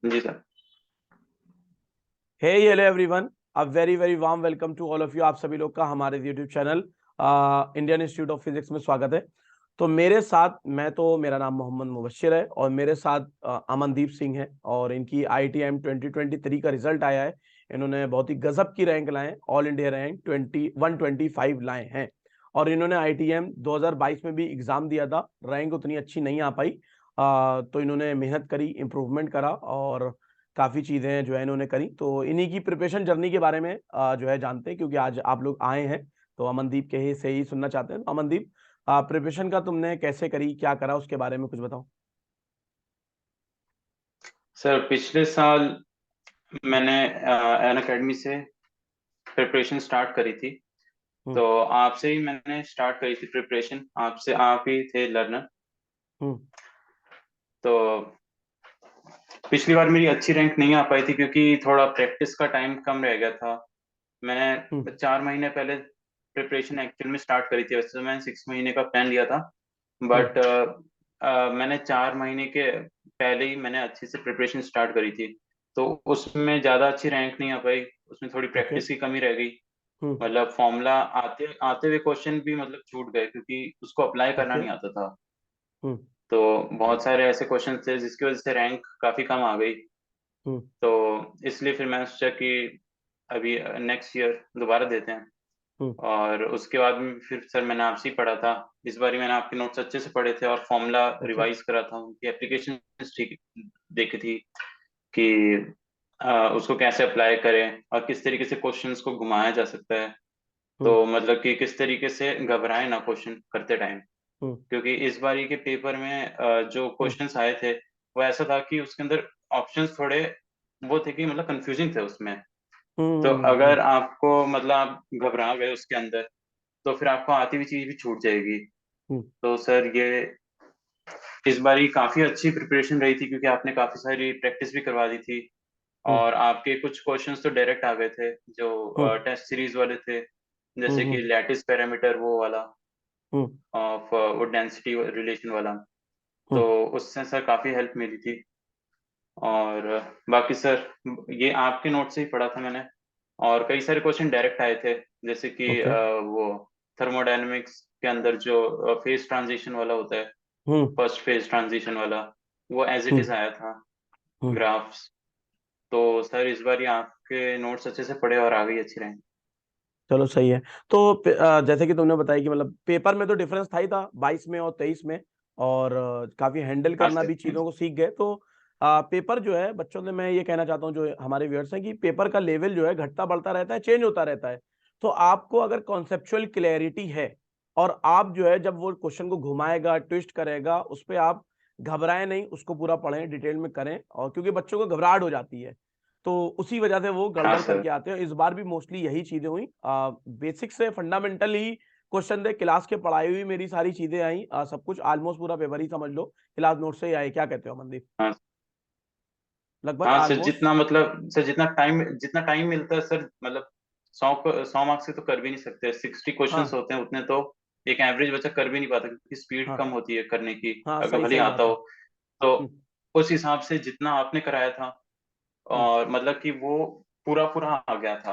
Ji sir. Hey hello everyone, a very very warm welcome to all of you. आप सभी लोग का हमारे YouTube channel Indian institute of physics में स्वागत है। तो मेरे साथ मेरा नाम मोहम्मद मुबश्शिर है और मेरे साथ अमनदीप सिंह है और इनकी IITM 2023 का रिजल्ट आया है। इन्होंने बहुत ही गजब की रैंक लाए, ऑल इंडिया रैंक 125 लाए हैं। और इन्होंने IITM 2022 में भी एग्जाम दिया था, रैंक उतनी अच्छी नहीं आ पाई। तो इन्होंने मेहनत करी, इम्प्रूवमेंट करा और काफी चीजें जो है इन्होंने करी। तो इन्हीं की प्रिपरेशन जर्नी के बारे में जो है जानते हैं, क्योंकि आज आप लोग आए हैं तो अमनदीप के ही से ही सुनना चाहते हैं। तो अमनदीप, प्रिपरेशन का तुमने कैसे करी, क्या करा, उसके बारे में कुछ बताओ। सर पिछले साल मैंने अन अकेडमी से प्रिपरेशन स्टार्ट करी थी। हम्म। तो आपसे ही मैंने स्टार्ट करी थी प्रिपरेशन, आपसे, आप ही थे लर्नर। हम्म। तो पिछली बार मेरी अच्छी रैंक नहीं आ पाई थी क्योंकि थोड़ा प्रैक्टिस का टाइम कम रह गया था। हम्म। मैंने 4 महीने पहले प्रिपरेशन एक्चुअल में स्टार्ट करी थी। वैसे तो मैंने 6 महीने का प्लान लिया था, हम्म। बट मैंने 4 महीने के पहले ही मैंने अच्छी से प्रिपरेशन स्टार्ट करी थी। तो उसमें ज़्यादा अच्छी रैंक नहीं आ पाई, उसमें थोड़ी ओके। प्रैक्टिस की कमी रह गई। हम्म। मतलब फॉर्मूला आते आते हुए क्वेश्चन भी मतलब छूट गए क्योंकि उसको अप्लाई करना ओके। नहीं आता था। हम्म। तो बहुत सारे ऐसे क्वेश्चन थे जिसकी वजह से रैंक काफ़ी कम आ गई। हम्म। तो इसलिए फिर मैंने सोचा कि अभी नेक्स्ट ईयर दोबारा देते हैं। हम्म। और उसके बाद में फिर सर मैंने आपसे ही पढ़ा था। इस बार मैंने आपके नोट्स अच्छे से पढ़े थे और फॉर्मूला ओके। रिवाइज करा था, उनकी एप्लीकेशन ठीक देखी थी कि उसको कैसे अप्लाई करें और किस तरीके से क्वेश्चंस को घुमाया जा सकता है। हम्म। तो मतलब कि किस तरीके से घबराए ना क्वेश्चन करते टाइम। हम्म। क्योंकि इस बारी के पेपर में जो हम्म। क्वेश्चंस आए थे वो ऐसा था कि उसके अंदर ऑप्शंस थोड़े वो थे कि मतलब कंफ्यूजिंग थे उसमें। तो हम्म। अगर आपको मतलब आप घबरा गए उसके अंदर तो फिर आपको आती हुई चीज भी छूट जाएगी। हम्म। तो सर ये इस बारी काफी अच्छी प्रिपरेशन रही थी क्योंकि आपने काफी सारी प्रैक्टिस भी करवा दी थी। हम्म। और आपके कुछ क्वेश्चंस तो डायरेक्ट आ गए थे जो हम्म। टेस्ट सीरीज वाले थे, हम्म। जैसे कि लैटिस पैरामीटर वो वाला हम्म। ऑफ वो डेंसिटी रिलेशन वाला। तो हम्म। उससे सर काफी हेल्प मिली थी। और बाकी सर ये आपके नोट से ही पढ़ा था मैंने। और कई सारे क्वेश्चन डायरेक्ट आए थे, जैसे कि ओके। वो थर्मोडायनेमिक्स के अंदर जो फेज ट्रांजिशन वाला होता है, हम्म। फर्स्ट फेज ट्रांजिशन वाला, वो एज इट हम्म। इज आया था, हम्म। ग्राफ्स। तो सर इस बार ये आपके नोट्स अच्छे से पढ़े और आ गई अच्छी रैंक। चलो सही है। तो जैसे कि तुमने बताया कि मतलब पेपर में तो डिफरेंस था ही था 22 में और 23 में। और काफी हैंडल हाँ करना सर। भी चीजों को सीख गए। तो पेपर जो है बच्चों ने, मैं ये कहना चाहता हूँ जो हमारे व्यूअर्स हैं, कि पेपर का लेवल जो है घटता बढ़ता रहता है, चेंज होता रहता है। तो आपको अगर कॉन्सेप्चुअल क्लैरिटी है और आप जो है जब वो क्वेश्चन को घुमाएगा, ट्विस्ट करेगा, उस पर आप घबराएं नहीं, उसको पूरा पढ़ें, डिटेल में करें। और क्योंकि बच्चों को घबराहट हो जाती है तो उसी वजह से वो हाँ गड़बड़ सर। करके आते हैं। इस बार भी मोस्टली यही चीजें हुई। बेसिक से फंडामेंटल ही क्वेश्चन थे, क्लास के पढ़ाई हुई मेरी सारी चीजें आई। सब कुछ ऑलमोस्ट पूरा पेपर ही समझ लो क्लास नोट से ही आए। क्या कहते हो मनदीप? हाँ। लगभग हाँ सर, ऑलमोस्ट। जितना टाइम मिलता है सर, मतलब 100 मार्क्स से तो कर भी नहीं सकते। 60 क्वेश्चंस हाँ। होते हैं, उतने तो एक एवरेज बच्चा कर भी नहीं पाता क्योंकि स्पीड हाँ। कम होती है करने की, हाँ, अगर सही भले ही सही आता बात है। हो। तो हम्म। उस हिसाब से जितना आपने कराया था, हम्म। और मतलब कि वो पूरा पूरा आ गया था।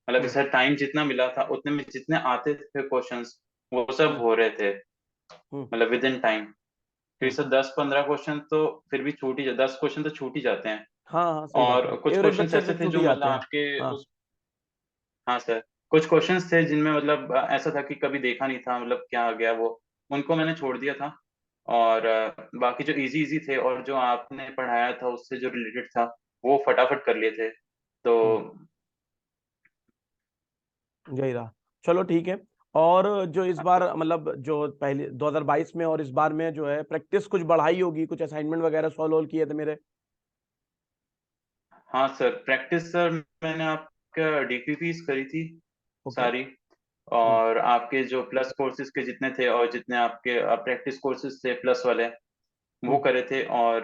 मतलब कि हम्म। सर टाइम जितना मिला था उतने में जितने आते थे क्वेश्चंस वो सब हम्म। हो रहे थे, हम्म। मतलब विद इन टाइम। फिर हम्म। सर 10-15 क्वेश्चन तो फिर भी छूट ही 10 क्वेश्चन तो छूट ही जाते हैं। हाँ हाँ, सही बात है। और कुछ एवरेज क्वेश्चंस बच्चे तो ऐसे थे छूट जो ही मतलब जाते हैं। आपके हाँ। उस हाँ सर, कुछ क्वेश्चंस थे जिनमें मतलब ऐसा था कि कभी देखा नहीं था, मतलब क्या आ गया वो, उनको मैंने छोड़ दिया था। और बाकी जो इजी इजी थे और जो आपने पढ़ाया था उससे जो रिलेटेड था वो फटाफट कर लिए थे। तो हम्म। यही रहा। चलो ठीक है। और जो इस बार मतलब जो पहले 2022 में और इस बार में जो है प्रैक्टिस कुछ बढ़ाई होगी, कुछ असाइनमेंट वगैरह सॉल्व किए थे मेरे। हाँ सर, प्रैक्टिस सर मैंने आपका डीपीपीस करी थी ओके। सारी। हम्म। और आपके जो प्लस कोर्सेज के जितने थे और जितने आपके प्रैक्टिस कोर्सेज थे प्लस वाले वो हम्म। करे थे। और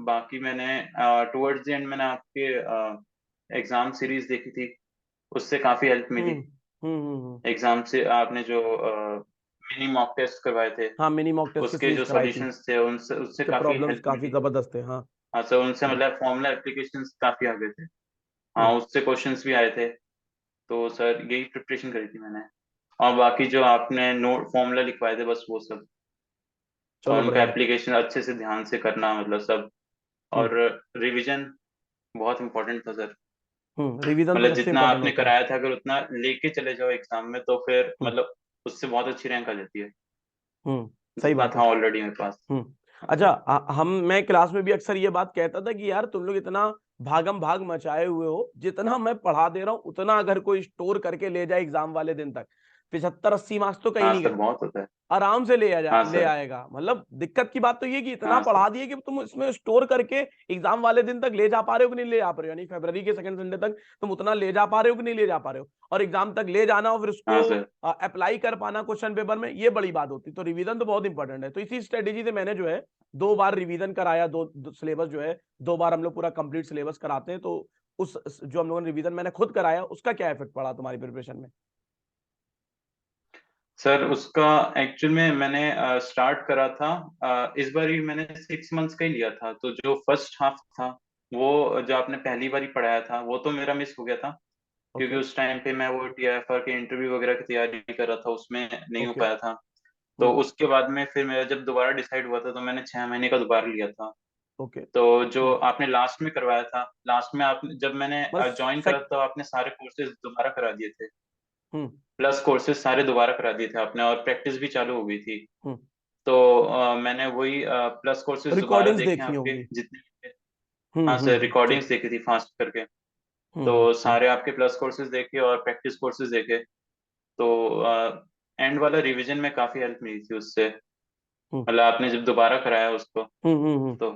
बाकी मैंने टुवर्ड्स द एंड मैंने आपके एग्जाम सीरीज देखी थी, उससे काफी हेल्प हम्म। मिली। हम्म। एग्जाम से आपने जो मिनी मॉक टेस्ट करवाए थे हाँ, मिनी मॉक टेस्ट की उसके सीरीज जो कराई थी। सॉल्यूशंस थे उनसे उससे उसके काफी प्रॉब्लम्स हेल्प काफी मिली। जबरदस्त थे। हाँ। हाँ सर, उनसे हम्म, मतलब फॉर्मूला एप्लीकेशंस काफी आ गए थे। हाँ, हम्म, उससे क्वेश्चंस भी आए थे। तो सर यही प्रिपरेशन करी थी मैंने। और बाकी जो आपने नोट फॉर्मूला लिखवाए थे बस वो सब, और चलो उनका बढ़िया है। एप्लीकेशन अच्छे से ध्यान से करना मतलब सब। हम्म, और रिवीजन बहुत इंपॉर्टेंट था सर। रिवीजन तो मतलब सबसे जितना इंपॉर्टेंट आपने होता है। कराया था अगर उतना लेके चले जाओ एग्जाम में तो फिर हम्म, मतलब उससे बहुत अच्छी रैंक आ जाती है, सही जितना बात है। था ऑलरेडी मेरे पास। हम्म। हाँ अच्छा, सर। मैं क्लास में भी अक्सर ये बात कहता था कि यार तुम लोग इतना भागम भाग मचाए हुए हो, जितना मैं पढ़ा दे रहा हूँ उतना अगर कोई स्टोर करके ले जाए एग्जाम वाले दिन तक, 75-80 मार्क्स तो कहीं हाँ नहीं सर, गए, बहुत होता है। आराम से हाँ ले सर। आएगा। मतलब दिक्कत की बात तो ये कि इतना हाँ सर। पढ़ा दिए कि तुम इसमें स्टोर करके एग्जाम वाले दिन तक ले जा पा रहे हो कि नहीं ले जा पा रहे हो, यानी फरवरी के सेकंड संडे तक तुम उतना ले जा पा रहे हो कि नहीं ले जा पा रहे हो, और एग्जाम तक ले जाना और फिर उसको हाँ सर। अप्लाई कर पाना क्वेश्चन पेपर में, ये बड़ी बात होती। तो रिवीजन तो बहुत इंपॉर्टेंट है। तो इसी स्ट्रेटेजी से मैंने जो है 2 बार रिवीजन कराया, दो सिलेबस जो है 2 बार हम लोग पूरा कंप्लीट सिलेबस कराते हैं। तो उस जो हम लोगों ने रिवीजन मैंने खुद कराया, उसका क्या इफेक्ट पड़ा तुम्हारी प्रिपरेशन में? सर उसका एक्चुअल में मैंने स्टार्ट करा था, इस बार ही मैंने 6 मंथ्स का ही लिया था। तो जो फर्स्ट हाफ था वो जो आपने पहली बार ही पढ़ाया था वो तो मेरा मिस हो गया था, क्योंकि ओके, उस टाइम पे मैं वो टीआईएफआर के इंटरव्यू वगैरह की तैयारी कर रहा था, उसमें नहीं हो ओके। पाया था। तो हम्म, उसके बाद में फिर मेरा जब दोबारा डिसाइड हुआ था तो मैंने 6 महीने का दोबारा लिया था। ओके। तो जो आपने लास्ट में करवाया था, लास्ट में आपने जब मैंने बस ज्वाइन करा तो आपने सारे कोर्सेज दोबारा करा दिए थे। हम्म, प्लस कोर्सेज सारे दोबारा करा दिए थे आपने, और प्रैक्टिस भी चालू हो गई थी। हम्म। तो मैंने वही प्लस कोर्सेज दोबारा रिकॉर्डिंग्स देखे देखी आपके होंगी। जितने भी थे। हाँ सर, ठीक। रिकॉर्डिंग्स देखी थी फास्ट करके। तो सारे आपके प्लस कोर्सेज देखे और प्रैक्टिस कोर्सेज देखे। तो एंड वाला रिवीजन में काफी हेल्प मिली थी उससे, हम्म, मतलब आपने जब दोबारा कराया उसको। हम्म। तो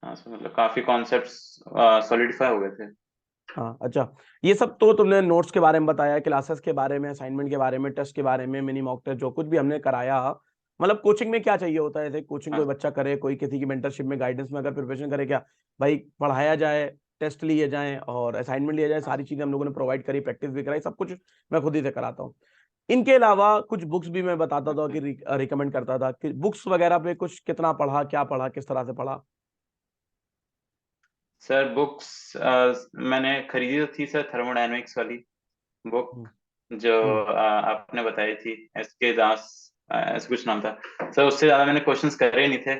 हाँ सर, मतलब काफी कॉन्सेप्ट्स सॉलिडिफाई हो गए थे। हाँ, अच्छा। ये सब तो तुमने नोट्स के बारे में बताया, क्लासेस के बारे में, असाइनमेंट के बारे में, टेस्ट के बारे में, मिनी मॉक टेस्ट, जो कुछ भी हमने कराया। मतलब कोचिंग में क्या चाहिए होता है? जैसे कोचिंग कोई हाँ बच्चा करे, कोई किसी की मेंटरशिप में गाइडेंस में अगर प्रिपरेशन करे, क्या भाई पढ़ाया जाए, टेस्ट लिए जाए और असाइनमेंट लिया जाए, हाँ सारी चीजें हम लोगों ने प्रोवाइड करी, प्रैक्टिस भी कराई, सब कुछ मैं खुद ही से कराता हूँ। इनके अलावा कुछ बुक्स भी मैं बताता था सर। कि रिकमेंड करता था कि बुक्स वगैरह पे कुछ कितना पढ़ा, क्या पढ़ा, किस तरह से पढ़ा। सर बुक्स मैंने खरीदी तो थी सर, थर्मोडायनेमिक्स वाली हम्म, बुक जो हम्म। आपने बताई थी, एसके दास, ऐसा कुछ नाम था। सर उससे ज्यादा मैंने क्वेश्चंस करे नहीं थे,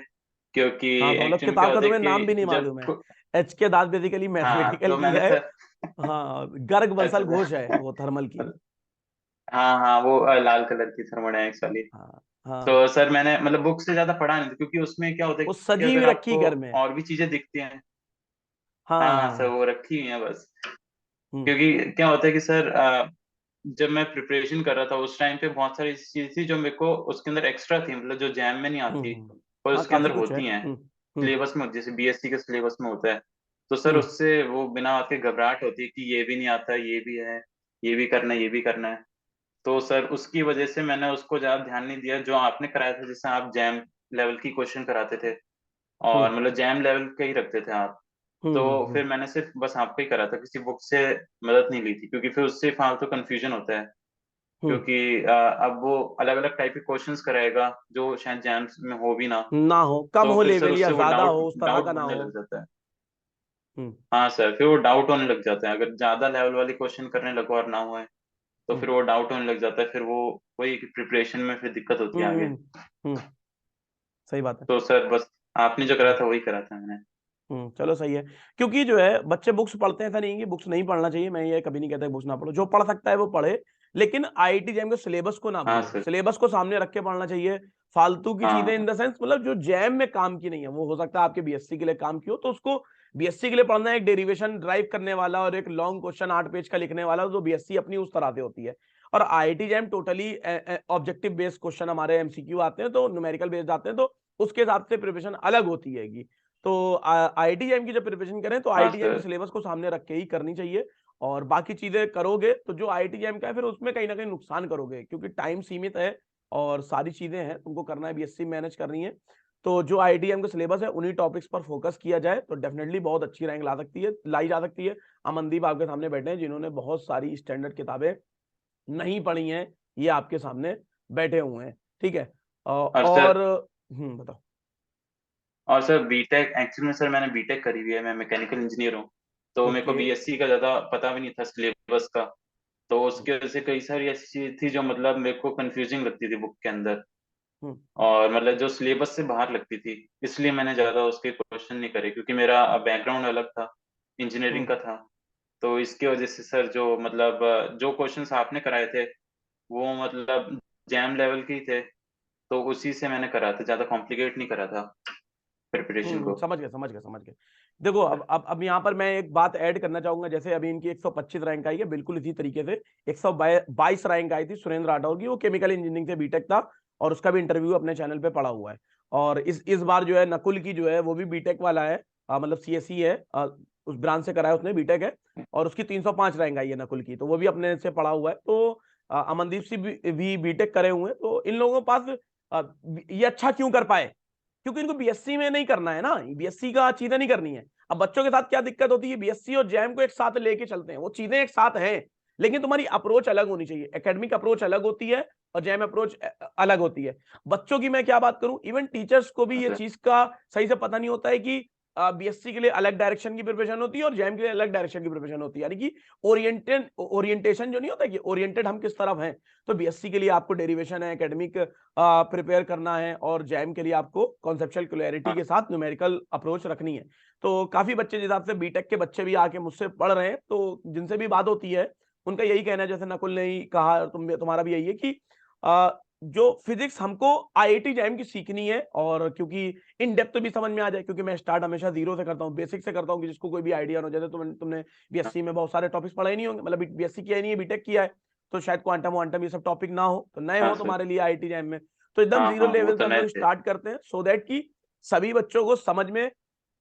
क्योंकि हाँ, तो मतलब एक्चुअली में क्या किताब का होता है तुम्हें नाम भी नहीं कि जब मालूम है? HK दास बेसिकली हाँ मैथमेटिकल तो की मैंने है। सर हाँ, गर्ग बंसल अच्छा घोष है वो थर्मल की। हाँ हाँ, वो लाल कलर की थर्मोडायनेमिक्स वाली। हाँ, हाँ। तो सर मैंने मतलब बुक से ज्यादा पढ़ा नहीं था, क्योंकि उसमें क्या होता है वो कि सजी हुई अगर रखी आपको घर में। और भी चीजें दिखती हैं। हाँ हाँ सर, हाँ। वो रखी हुई है बस। हम्म, क्योंकि क्या होता है कि सर जब मैं प्रिपरेशन कर रहा था उस टाइम पे बहुत सारी चीज थी जो मेरे को उसके अंदर एक्स्ट्रा थी, मतलब जो जैम में नहीं आती और हाँ, उसके काफी अंदर कुछ है। होती हैं हम्म, सिलेबस में, जैसे बीएससी के सिलेबस में होता है। तो सर हम्म, उससे वो बिना आपके घबराहट होती है कि ये भी नहीं आता, ये भी है, ये भी करना है, ये भी करना है। तो सर उसकी वजह से मैंने उसको ज्यादा ध्यान नहीं दिया जो आपने कराया था, जैसे आप जैम लेवल की क्वेश्चन कराते थे हम्म, और मतलब जैम लेवल का ही रखते थे आप। तो हम्म, फिर मैंने सिर्फ बस आपका ही करा था, किसी बुक से मदद नहीं ली थी, क्योंकि फिर उससे फालतू कंफ्यूजन होता है। हम्म। क्योंकि अब वो अलग अलग टाइप के क्वेश्चंस कराएगा जो शायद जैम्स में हो भी ना। ना हो, कम तो हो फिर सर लेवल या उससे वो ज्यादा डाउट हो, उस तरह डाउट का ना बनने हो। लग जाता है। हम्म, हाँ सर, फिर वो डाउट होने लग जाता है अगर ज्यादा लेवल वाली क्वेश्चन करने लगो और ना हुए। तो हम्म, फिर वो डाउट होने लग जाता है, फिर वो वही प्रिपरेशन में फिर दिक्कत होती है आगे। हम्म, हम्म। सही बात है। तो सर बस आपने जो करा हम्म, था वही करा था मैंने। चलो सही है। क्योंकि जो है बच्चे बुक्स पढ़ते हैं, ऐसा नहीं है कि बुक्स नहीं पढ़ना चाहिए, मैं ये कभी नहीं कहता बुक्स ना पढ़ो, जो पढ़ सकता है वो पढ़े। लेकिन आईआईटी जैम के सिलेबस को ना हाँ भूले, सर। सिलेबस को सामने रख के पढ़ना चाहिए। फालतू की चीजें इन हाँ द सेंस, मतलब जो जैम में काम की नहीं है, वो हो सकता है आपके बीएससी के लिए काम की हो, तो उसको बीएससी के लिए पढ़ना है। एक डेरिवेशन ड्राइव करने वाला और एक लॉन्ग क्वेश्चन 8 पेज का लिखने वाला, तो बीएससी अपनी उस तरह से होती है। और IIT jam totally objective based question, हमारे एमसीक्यू आते हैं तो न्यूमेरिकल बेस्ड आते हैं, तो उसके हिसाब से प्रिपरेशन अलग होती है। तो आईआईटीएम की जब प्रिपरेशन करें तो हाँ आईआईटीएम के सर। सिलेबस को सामने रख के ही करनी चाहिए। और बाकी चीजें करोगे तो जो आईआईटीएम का है फिर उसमें कहीं ना कहीं नुकसान करोगे, क्योंकि टाइम सीमित है और सारी चीजें हैं, तुमको करना है, बीएससी मैनेज करनी है। तो जो आईआईटीएम का सिलेबस है उन्हीं टॉपिक्स पर फोकस किया जाए तो डेफिनेटली बहुत अच्छी रैंक लाई जा सकती है। अमनदीप आपके सामने बैठे हैं जिन्होंने बहुत सारी स्टैंडर्ड किताबें नहीं पढ़ी हैं, ये आपके सामने बैठे हुए हैं। ठीक है। और सर, और बताओ। और सर बीटेक एक्चुअली में, सर मैंने बीटेक करी हुई है, मैं मैकेनिकल इंजीनियर हूँ। तो मेरे को ओके। बीएससी का ज्यादा पता भी नहीं था सिलेबस का। तो उसकी वजह से कई सारी ऐसी चीज थी जो मतलब मेरे को कंफ्यूजिंग लगती थी बुक के अंदर, हम्म और मतलब जो सिलेबस से बाहर लगती थी। इसलिए मैंने ज्यादा उसके क्वेश्चन नहीं करे, क्योंकि मेरा बैकग्राउंड अलग था, इंजीनियरिंग हम्म का था। तो इसकी वजह से सर जो मतलब जो क्वेश्चंस आपने कराए थे वो मतलब जैम लेवल के ही थे। तो उसी से मैंने करा था, ज्यादा कॉम्प्लिकेट नहीं करा था प्रिपरेशन को। समझ गए समझ गए समझ गए। देखो अब यहाँ पर मैं एक बात ऐड करना चाहूंगा। जैसे अभी इनकी 125 रैंक आई है, बिल्कुल इसी तरीके से 122 रैंक आई थी सुरेंद्र राठौर की, वो केमिकल इंजीनियरिंग से बीटेक था, और उसका भी इंटरव्यू अपने चैनल पे पड़ा हुआ है। और इस बार जो है नकुल की जो है वो भी बीटेक वाला है, मतलब सीएससी है, उस ब्रांच से करा है उसने, बीटेक है, और उसकी 305 रैंक आई है नकुल की, तो वो भी अपने से पड़ा हुआ है। तो अमनदीप सिंह भी बीटेक करे हुए हैं, तो इन लोगों के पास ये अच्छा क्यों कर पाए? क्योंकि इनको बीएससी में नहीं करना है ना, बीएससी का चीजें नहीं करनी है। अब बच्चों के साथ क्या दिक्कत होती है, बीएससी और जैम को एक साथ लेके चलते हैं, वो चीजें एक साथ हैं, लेकिन तुम्हारी अप्रोच अलग होनी चाहिए। एकेडमिक अप्रोच अलग होती है और जैम अप्रोच अलग होती है। बच्चों की मैं क्या बात करूं, इवन टीचर्स को भी हाँ ये सर। चीज का सही से पता नहीं होता है कि बीएससी के लिए अलग डायरेक्शन की प्रिपरेशन होती है और जैम के लिए अलग डायरेक्शन की प्रिपरेशन होती है, यानी कि ओरिएंटेशन जो नहीं होता कि ओरिएंटेड हम किस तरफ हैं। तो बीएससी के लिए आपको डेरिवेशन है, एकेडमिक प्रिपेयर करना है, और जैम के लिए आपको कॉन्सेप्चुअल क्लैरिटी के हाँ साथ न्यूमेरिकल अप्रोच रखनी है। तो काफी बच्चे जिस हिसाब से बीटेक के बच्चे भी आके मुझसे पढ़ रहे हैं, तो जिनसे भी बात होती है उनका यही कहना है, जैसे नकुल ने ही कहा, तुम्हारा भी यही है कि जो फिजिक्स हमको आईआईटी जैम की सीखनी है, और क्योंकि इन डेप्थ भी समझ में आ जाए, क्योंकि मैं स्टार्ट हमेशा जीरो से करता हूँ, बेसिक से करता हूँ, कि जिसको कोई भी आइडिया हो। जैसे तुमने हाँ बीएससी में बहुत सारे टॉपिक्स पढ़े नहीं होंगे, मतलब बीएससी किया ही नहीं है, बीटेक किया है, तो शायद क्वांटम वांटम ये सब टॉपिक ना हो, तो नए हाँ हो सर। तुम्हारे लिए आईआईटी जैम में। तो एकदम हाँ जीरो हाँ, वो लेवल से तो हम नए लोग थे। स्टार्ट करते हैं, सो दैट कि सभी बच्चों को समझ में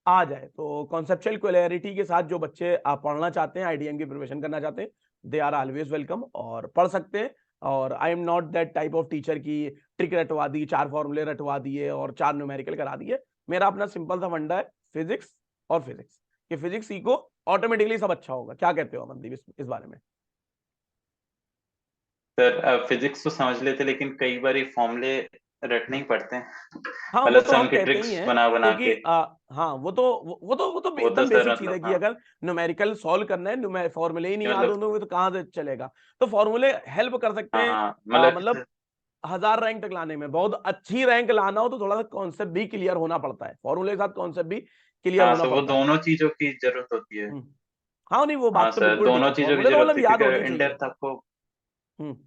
आ जाए। तो कॉन्सेप्चुअल क्लैरिटी के साथ जो बच्चे आप पढ़ना चाहते हैं, आईडीएम की प्रिपरेशन करना चाहते हैं, दे आर ऑलवेज वेलकम, और पढ़ सकते हैं। और I am not that type of teacher की ट्रिक रटवा दी, 4 फॉर्मूले रटवा दिए और 4 न्यूमेरिकल करा दिए। मेरा अपना सिंपल सा फंडा है, फिजिक्स और फिजिक्स, कि फिजिक्स सीखो, ऑटोमेटिकली सब अच्छा होगा। क्या कहते हो अमनदीप इस बारे में? सर फिजिक्स तो समझ लेते, लेकिन कई बार फॉर्मूले रटने ही पड़ते हैं, हाँ, वो मतलब तो सम हम के कहते ही ट्रिक्स हैं, बना बना क्योंकि के। हाँ, वो तो वो तो एकदम सर बेसिक चीज है मतलब कि हाँ, अगर न्यूमेरिकल सॉल्व करना है, फॉर्मूले ही नहीं कि याद मतलब होंगे तो कहाँ से चलेगा। तो फॉर्मूले हेल्प कर सकते हाँ हैं, हाँ, मतलब कि मतलब 1000 रैंक तक लाने में। बहुत अच्छी रैंक लाना हो तो थोड़ा सा कॉन्सेप्ट भी क्लियर होना पड़ता है, फॉर्मूले के साथ कॉन्सेप्ट भी क्लियर हाँ होना सर, वो पड़ता है। दोनों चीजों की जरूरत होती है। हम्म। हाँ, नहीं, वो हाँ बात तो सर, बिल्कुल ठीक दोनों है, चीजों की फॉर्मूले तो जरूरत मतलब थी, याद क्योंकि होने ही इन चाहिए। डेप्थ आपको, हम्म।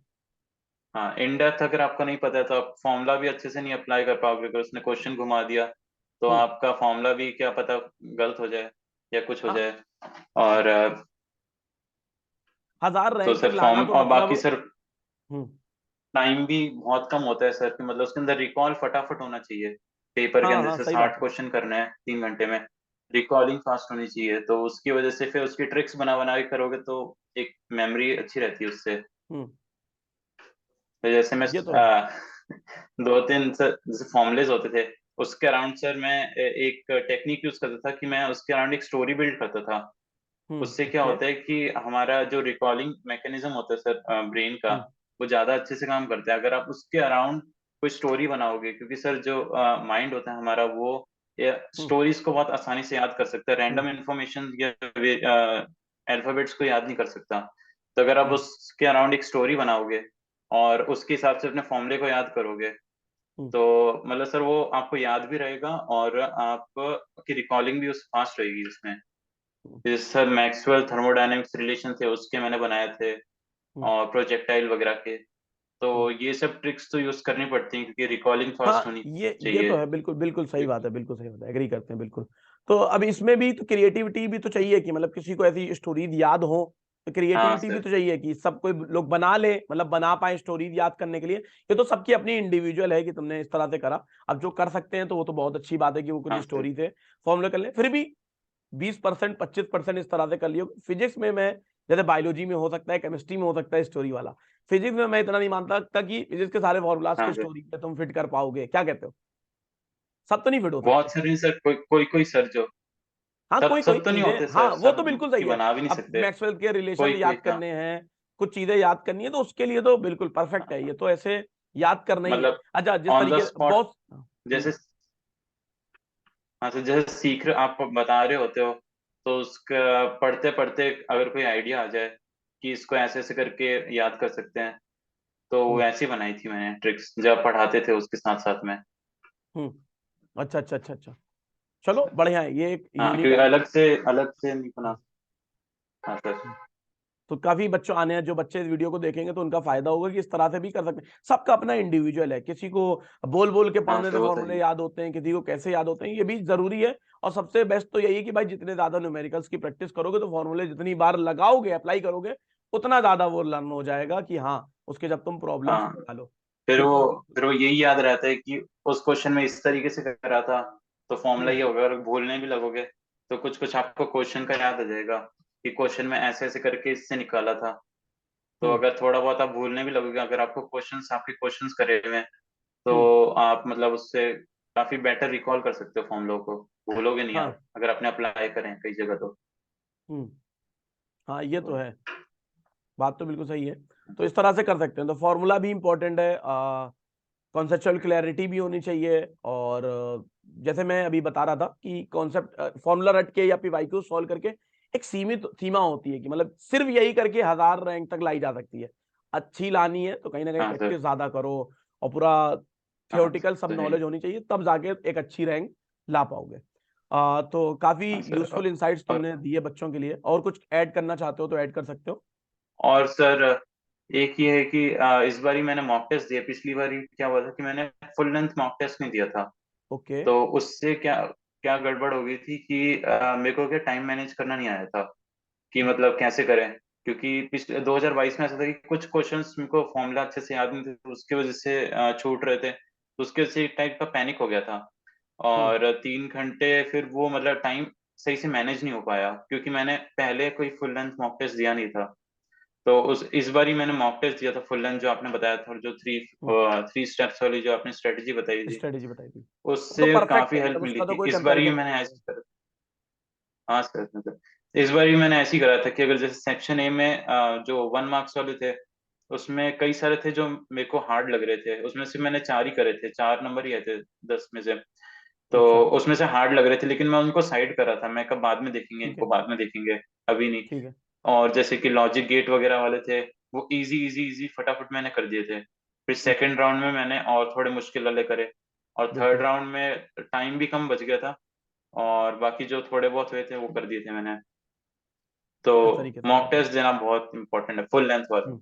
हाँ इन डेप्थ अगर आपको नहीं पता है तो आप फॉर्मूला भी अच्छे से नहीं अप्लाई कर पाओगे। अगर उसने क्वेश्चन घुमा दिया तो हम्म। आपका फॉर्मूला भी क्या पता गलत हो जाए या कुछ हो हाँ। जाए। और 1000 रैंक तक सर लाना फॉर्म तो और मतलब। बाकी सर हम्म। टाइम भी बहुत कम होता है सर, कि मतलब उसके अंदर रिकॉल फटाफट होना चाहिए। पेपर के हाँ अंदर हाँ, से सही बात 60 है। क्वेश्चन करने हैं 3 घंटे में, रिकॉलिंग फास्ट होनी चाहिए। तो उसकी वजह से फिर उसकी ट्रिक्स बना बना के करोगे तो एक मेमोरी अच्छी रहती है उससे। हम्म। तो जैसे मैं ये तो है। 2-3 सर जैसे फॉर्मुलेज होते थे, उसके अराउंड सर मैं एक टेक्निक यूज करता था कि मैं उसके अराउंड एक स्टोरी बिल्ड करता था। उससे क्या ओके। होता है कि हमारा जो रिकॉलिंग मैकेनिज्म होता है सर ब्रेन का, हम्म। वो ज्यादा अच्छे से काम करता है अगर आप उसके अराउंड कोई स्टोरी बनाओगे। क्योंकि सर जो माइंड होता है हमारा, वो हम्म। स्टोरीज को बहुत आसानी से याद कर सकता है, हम्म। रैंडम इंफॉर्मेशन या अल्फाबेट्स को याद नहीं कर सकता। तो अगर आप हम्म। उसके अराउंड एक स्टोरी बनाओगे और उसके हिसाब से अपने फॉर्मूले को याद करोगे, हम्म। तो मतलब सर वो आपको याद भी रहेगा और आपकी रिकॉलिंग भी उस फास्ट रहेगी उसमें। हम्म। जैसे सर मैक्सवेल थर्मोडायनेमिक्स रिलेशन थे, उसके मैंने बनाए थे, हम्म। और प्रोजेक्टाइल वगैरह के। तो हम्म। ये सब ट्रिक्स तो यूज करनी पड़ती हैं, क्योंकि रिकॉलिंग फास्ट हाँ, होनी ये चाहिए। तो है, बिल्कुल बिल्कुल सही बात है, बिल्कुल सही बात है, एग्री करते हैं बिल्कुल। तो अब इसमें भी तो क्रिएटिविटी भी तो चाहिए, कि मतलब किसी को ऐसी स्टोरीज याद हो, तो हाँ क्रिएटिविटी भी सर। तो चाहिए कि सब कोई लोग बना ले, मतलब बना पाए स्टोरीज याद करने के लिए। ये तो सबकी अपनी इंडिविजुअल है कि तुमने इस तरह से करा। अब जो कर सकते हैं तो वो तो बहुत अच्छी बात है कि वो कुछ हाँ सर। स्टोरी से फॉर्मूले कर ले। फिर भी 20% 25% इस तरह से कर लियो। फिजिक्स में मैं, जैसे बायोलॉजी में हो सकता है, केमिस्ट्री में हो सकता है स्टोरी वाला, फिजिक्स में मैं इतना नहीं मानता कि फिजिक्स के सारे फॉर्मूलाज हाँ को सर। स्टोरी पे तुम फिट कर पाओगे। क्या कहते हो? सब तो नहीं फिट हो सकते। बहुत सारे हैं सर, कोई कोई कोई सर जो, हाँ, सब कोई कोई सब तो नहीं चीजें, होते हाँ, सर, वो तो सब बिल्कुल की सही है। बना भी नहीं अब सकते। मैक्सवेल के रिलेशन कोई कोई याद हाँ, करने हैं, कुछ चीजें याद करनी है, तो उसके लिए तो बिल्कुल परफेक्ट है, ये तो ऐसे याद करना ही है। मतलब अच्छा, जिस ऑन द तरीके स्पॉट बहुत। जैसे हाँ सर, जैसे सीख रहे आप बता रहे होते हो, तो उसका पढ़ते पढ़ते अगर कोई आइडिया आ जाए कि इसको ऐसे ऐसे करके याद कर सकते हैं, तो हम्म वैसी बनाई थी मैंने ट्रिक्स जब पढ़ाते थे उसके साथ साथ में। हम्म। अच्छा अच्छा अच्छा अच्छा। चलो बढ़िया है, ये एक हाँ, यूनिक क्योंकि आइडिया। अलग से नहीं बना। हाँ सर। तो काफी बच्चों आने हैं, जो बच्चे इस वीडियो को देखेंगे तो उनका फायदा होगा कि इस तरह से भी कर सकते हैं। सबका अपना इंडिविजुअल है, किसी को बोल बोल के हाँ पढ़ने सर, से वो तो फॉर्मूले है। याद होते हैं, किसी को कैसे याद होते हैं, ये भी जरूरी है। और सबसे बेस्ट तो यही है कि भाई जितने ज्यादा न्यूमेरिकल्स की प्रैक्टिस करोगे, तो फॉर्मूले जितनी बार लगाओगे, अप्लाई करोगे, उतना ज्यादा वो लर्न हो जाएगा कि हाँ, उसके जब तुम प्रॉब्लम्स हाँ, निकालो फिर फिर वो तो। फिर वो यही याद रहता है कि उस क्वेश्चन में इस तरीके से करा था, तो फॉर्मूला हम्म ये होगा। और भूलने भी लगोगे तो कुछ कुछ आपको क्वेश्चन का याद आ जाएगा कि क्वेश्चन में ऐसे ऐसे करके इससे निकाला था। तो हम्म। अगर थोड़ा बहुत आप भूलने भी लगोगे, अगर आपके क्वेश्चंस करे हुए हैं, हम्म। तो आप मतलब उससे काफी बेटर रिकॉल कर सकते हो फॉर्मूलों को। भूलोगे नहीं हाँ। आप अगर आपने अप्लाई करें कई जगह तो। हम्म। हाँ, ये तो है, बात तो बिल्कुल सही है। तो इस तरह से कर सकते हैं, तो फॉर्मूला भी इंपॉर्टेंट है, कॉन्सेप्चुअल क्लैरिटी भी होनी चाहिए। और जैसे मैं अभी बता रहा था कि कॉन्सेप्ट फॉर्मूला रट के या पीवाईक्यू सॉल्व करके एक सीमित सीमा होती है, कि मतलब सिर्फ यही करके 1000 रैंक तक लाई जा सकती है। अच्छी लानी है तो कहीं ना कहीं हाँ प्रैक्टिस सर। ज्यादा करो, और पूरा हाँ थियोरटिकल सब तो है। नॉलेज होनी चाहिए, तब जाके एक अच्छी रैंक ला पाओगे। तो काफी हाँ सर। यूजफुल इंसाइट्स और तुमने दिए बच्चों के लिए, और कुछ ऐड करना चाहते हो तो ऐड कर सकते हो। और सर, एक ये है कि इस बारी मैंने मॉक टेस्ट दिया। पिछली बारी क्या हुआ था कि मैंने फुल लेंथ मॉक टेस्ट नहीं दिया था। ओके। तो उससे क्या क्या गड़बड़ हो गई थी कि मेरे को क्या टाइम मैनेज करना नहीं आया था कि मतलब कैसे करें। क्योंकि पिछले 2022 में ऐसा था कि कुछ क्वेश्चंस मेरे को फॉर्मूला अच्छे से याद नहीं थे, तो उसकी वजह से छूट रहे थे। तो उसके वजह से एक टाइप का पैनिक हो गया था। हम्म और 3 घंटे फिर वो मतलब टाइम सही से मैनेज नहीं हो पाया, क्योंकि मैंने पहले कोई फुल लेंथ मॉक टेस्ट दिया नहीं था। तो उस इस बार ही मैंने मॉक टेस्ट दिया था फुल लेंथ, जो आपने बताया था, और जो थ्री हम्म। थ्री स्टेप्स वाली जो आपने स्ट्रेटेजी बताई थी, स्ट्रेटेजी बताई थी, तो उससे परफेक्ट काफी है, हेल्प मतलब मिली उसका तो थी। कोई इस बार ही कंपैरिजन मैंने नहीं है। ऐसे करा। हाँ सर, मतलब इस बार ही मैंने ऐसे ही करा था कि अगर जैसे सेक्शन ए में जो 1 मार्क्स वाले थे, उसमें कई सारे थे जो मेरे को हार्ड लग रहे थे। उसमें से मैंने 4 ही करे थे, 4 नंबर ही आए थे 10 में से। तो अच्छा। उसमें से हार्ड लग रहे थे, लेकिन मैं उनको साइड करा था। मैं कब बाद में देखेंगे, ठीक इनको है। बाद में देखेंगे, अभी नहीं। ठीक है। और जैसे कि लॉजिक गेट वगैरह वाले थे, वो इजी इजी इजी फटाफट मैंने कर दिए थे। फिर सेकंड राउंड में मैंने और थोड़े मुश्किल वाले करे। और थर्ड बिल्कुल। राउंड में टाइम भी कम बच गया था, और बाकी जो थोड़े बहुत हुए थे वो कर दिए थे मैंने। तो इस तरीके से मॉक कर दिया। टेस्ट देना बहुत इंपॉर्टेंट है, फुल लेंथ वाला, हम्म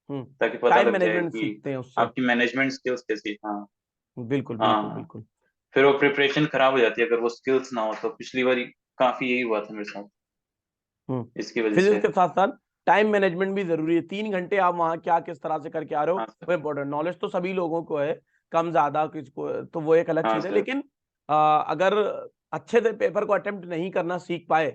हम्म। ताकि पता टाइम लग जाए मैनेजमेंट कि सीखते हैं उससे। आपकी मैनेजमेंट स्किल्स कैसी। हाँ। बिल्कुल हाँ बिल्कुल हाँ। बिल्कुल। फिर वो प्रिपरेशन खराब हो जाती है अगर वो स्किल्स ना हो। तो पिछली बारी काफी यही हुआ था मेरे साथ, हम्म। इसकी वजह फिजिक्स से। के साथ साथ टाइम मैनेजमेंट भी जरूरी है। 3 घंटे आप वहाँ क्या किस तरह से करके आ रहे हो, हाँ वो सर। इम्पोर्टेंट। नॉलेज तो सभी लोगों को है, कम ज्यादा किसको, तो वो एक अलग हाँ चीज है, सर। लेकिन अगर अच्छे से पेपर को अटेम्प्ट नहीं करना सीख पाए,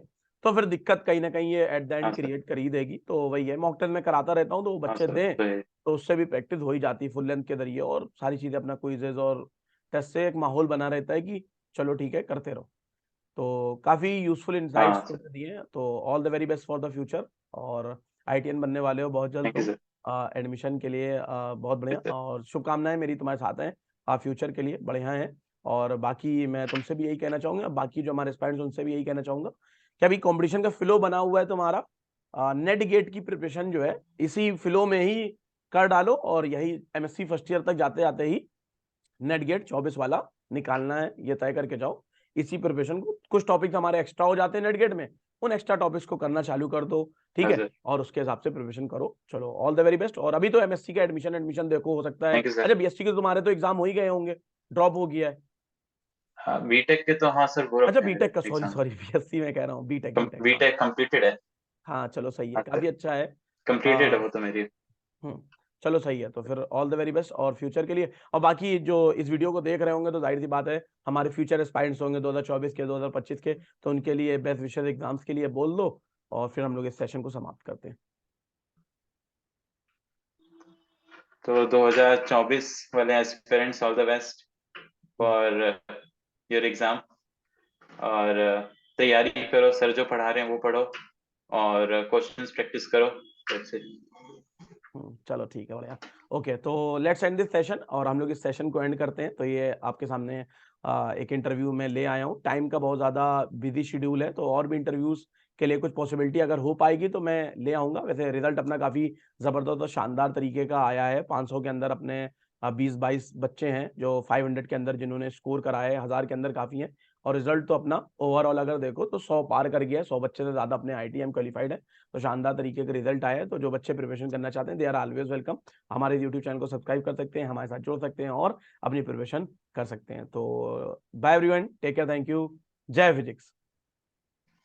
तो फिर दिक्कत कहीं ना कहीं ये एट द हाँ एंड सर। क्रिएट कर ही देगी। तो वही है, मॉक टेस्ट में कराता रहता हूँ, तो वो हाँ बच्चे सर, दें, तो ये। तो उससे भी प्रैक्टिस हो ही जाती है फुल लेंथ के जरिए, और सारी चीजें अपना क्विजेज और टेस्ट से एक माहौल बना रहता है कि चलो ठीक है, करते रहो। तो काफी यूजफुल हाँ इंसाइट्स सर। तुमने दिए हैं, तो all the very best for the future. और आईटीएन बनने वाले हो बहुत जल्द थैंक यू तुम। सर। एडमिशन के लिए बहुत बढ़िया, सर। और शुभकामनाएं मेरी तुम्हारे साथ हैं, फ्यूचर के लिए बढ़िया है। और बाकी मैं तुमसे भी यही कहना चाहूंगा, बाकी जो हमारे स्टूडेंट्स उनसे भी यही कहना चाहूंगा कि अभी कंपटीशन का फ्लो बना हुआ है तुम्हारा, नेट गेट की प्रिपरेशन जो है इसी फ्लो में ही कर डालो, और यही एमएससी फर्स्ट ईयर तक जाते जाते ही नेट गेट 24 वाला निकालना है, ये तय करके जाओ। इसी प्रिपरेशन को, कुछ टॉपिक्स हमारे एक्स्ट्रा हो जाते हैं नेट गेट में, उन एक्स्ट्रा टॉपिक्स को करना चालू कर दो, ठीक हाँ है, सर। और उसके हिसाब से प्रिपरेशन करो। चलो ऑल द वेरी बेस्ट। और अभी तो एमएससी का एडमिशन एडमिशन देखो, हो सकता है, थैंक यू सर। अच्छा बीएससी के तुम्हारे तो एग्जाम हो ही गए होंगे, ड्रॉप हो गया है। हाँ, बीटेक के तो हाँ सर, हो अच्छा रखे हैं मेरे बीटेक का, सॉरी एग्जाम। सॉरी, बीएससी में कह रहा हूँ, बीटेक बीटेक, हाँ। बीटेक कंप्लीटेड है। हाँ चलो सही है, हाँ सर, काफी अच्छा है। कंप्लीटेड है वो तो मेरी। हम्म। चलो सही है, तो फिर ऑल द वेरी बेस्ट और फ्यूचर के लिए। और बाकी जो इस वीडियो को देख रहे होंगे, तो जाहिर सी बात है हमारे फ्यूचर एस्पायरेंट्स होंगे 2024 के, 2025 के, तो उनके लिए बेस्ट विशेष एग्जाम्स के लिए बोल दो, और फिर हम लोग इस सेशन को समाप्त करते हैं। तो 2024 वाले aspirants, all the best hmm. For your exam. और तैयारी करो, सर जो पढ़ा रहे हैं वो पढ़ो, और क्वेश्चंस प्रैक्टिस करो। That's it. चलो ठीक है, बढ़िया। ओके, तो लेट्स एंड दिस सेशन और हम लोग इस सेशन को एंड करते हैं। तो ये आपके सामने एक इंटरव्यू में ले आया हूँ। टाइम का बहुत ज़्यादा बिजी शेड्यूल है, तो और भी इंटरव्यूज के लिए कुछ पॉसिबिलिटी अगर हो पाएगी तो मैं ले आऊँगा। वैसे रिजल्ट अपना काफ़ी ज़बरदस्त और शानदार तरीके का आया है। 500 के अंदर अपने 20-22 बच्चे हैं जो 500 के अंदर जिन्होंने स्कोर कराया है, 1000 के अंदर काफ़ी है। और रिजल्ट तो अपना ओवरऑल अगर देखो तो 100 पार कर गया है। 100 बच्चे से ज़्यादा अपने ITM क्वालिफाइड है। तो शानदार तरीके का रिजल्ट आया है। तो जो बच्चे प्रिपरेशन करना चाहते हैं, दे आर ऑलवेज वेलकम। हमारे यूट्यूब चैनल को सब्सक्राइब कर सकते हैं, हमारे साथ जुड़ सकते हैं और अपनी प्रिपरेशन कर सकते हैं। तो bye everyone, take care, thank you, जय फिजिक्स।